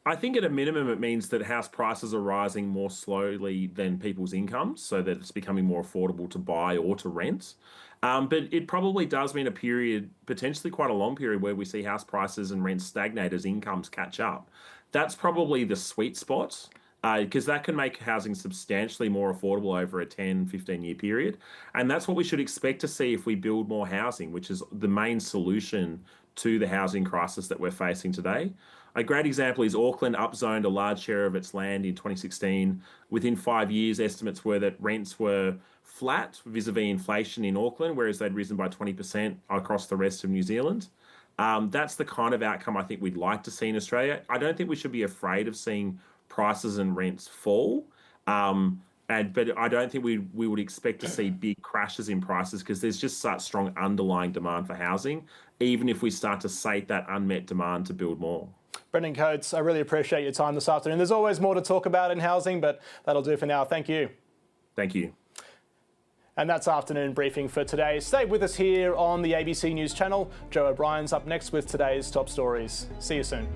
I think at a minimum it means that house prices are rising more slowly than people's incomes, so that it's becoming more affordable to buy or to rent. But it probably does mean a period, potentially quite a long period, where we see house prices and rents stagnate as incomes catch up. That's probably the sweet spot, because that can make housing substantially more affordable over a 10, 15-year period. And that's what we should expect to see if we build more housing, which is the main solution to the housing crisis that we're facing today. A great example is Auckland upzoned a large share of its land in 2016. Within 5 years, estimates were that rents were flat vis-a-vis inflation in Auckland, whereas they'd risen by 20% across the rest of New Zealand. That's the kind of outcome I think we'd like to see in Australia. I don't think we should be afraid of seeing prices and rents fall. But I don't think we would expect to see big crashes in prices because there's just such strong underlying demand for housing, even if we start to sate that unmet demand to build more. Brendan Coates, I really appreciate your time this afternoon. There's always more to talk about in housing, but that'll do for now. Thank you. Thank you. And that's afternoon briefing for today. Stay with us here on the ABC News channel. Joe O'Brien's up next with today's top stories. See you soon.